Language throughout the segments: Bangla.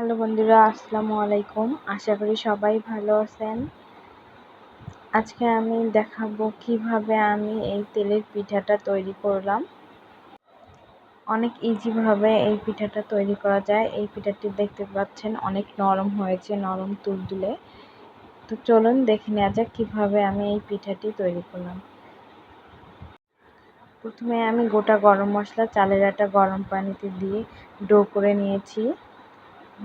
হ্যালো বন্ধুরা, আসসালামু আলাইকুম। আশা করি সবাই ভালো আছেন। আজকে আমি দেখাবো কিভাবে আমি এই তেলের পিঠাটা তৈরি করলাম। অনেক ইজিভাবে এই পিঠাটা তৈরি করা যায়। এই পিঠাটি দেখতে পাচ্ছেন অনেক নরম হয়েছে, নরম তুলতুলে। তো চলুন দেখে নেওয়া যাক কিভাবে আমি এই পিঠাটি তৈরি করলাম। প্রথমে আমি গোটা গরম মশলা, চালের আটা গরম পানিতে দিয়ে ডো করে নিয়েছি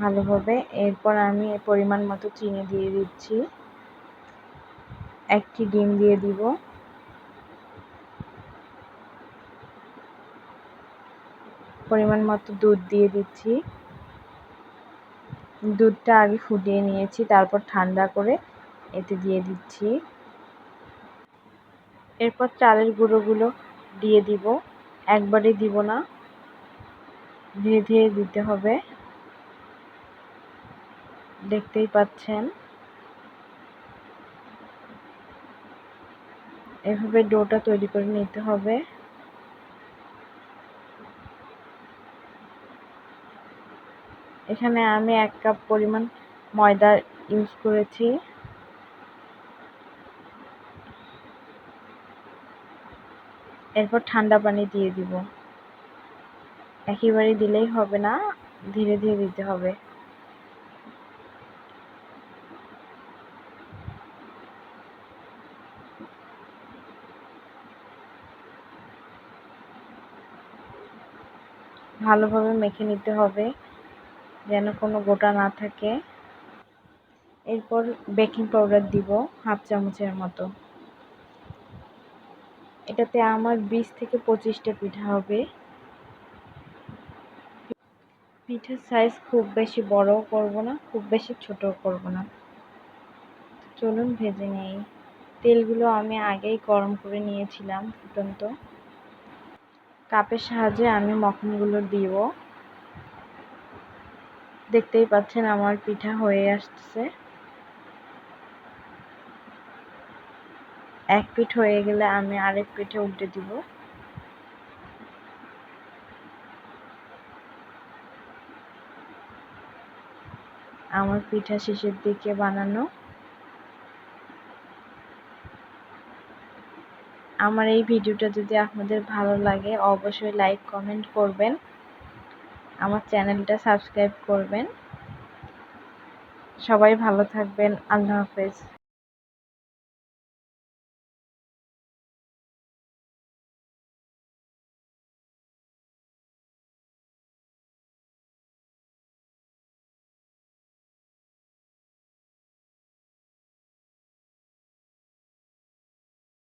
ভালোভাবে। এরপর আমি পরিমাণ মতো চিনি দিয়ে দিচ্ছি, একটি ডিম দিয়ে দিব, পরিমাণ মতো দুধ দিয়ে দিচ্ছি। দুধটা আগে ফুটিয়ে নিয়েছি, তারপর ঠান্ডা করে এতে দিয়ে দিচ্ছি। এরপর চালের গুঁড়োগুলো দিয়ে দিব, একবারে দিব না, ধীরে ধীরে দিতে হবে। দেখতেই পাচ্ছেন এভাবে ডোটা তৈরি করে নিতে হবে। এখানে আমি 1 কাপ পরিমাণ ময়দা ইউজ করেছি। এরপর ঠান্ডা পানি দিয়ে দিব। একেবারে দিলেই হবে না, ধীরে ধীরে দিতে হবে। ভালোভাবে মেখে নিতে হবে যেন কোনো গোটা না থাকে। এরপর বেকিং পাউডার দিব হাফ চামচের মতো। এটাতে আমার 20 থেকে 25টা পিঠা হবে। পিঠার সাইজ খুব বেশি বড়ও করব না, খুব বেশি ছোটও করব না। চলুন ভেজে নেই। তেলগুলো আমি আগেই গরম করে নিয়েছিলাম ফুটন্ত। কাপের সাহায্যে আমি মখনগুলো দিব। দেখতেই পাচ্ছেন আমার পিঠা হয়ে আসছে। এক পিঠ হয়ে গেলে আমি আরেক পিঠে উল্টে দিব। আমার পিঠা শেষের দিকে বানানো। আমার এই ভিডিওটা যদি আপনাদের ভালো লাগে অবশ্যই লাইক কমেন্ট করবেন, আমার চ্যানেলটা সাবস্ক্রাইব করবেন। সবাই ভালো থাকবেন। আল্লাহ হাফেজ।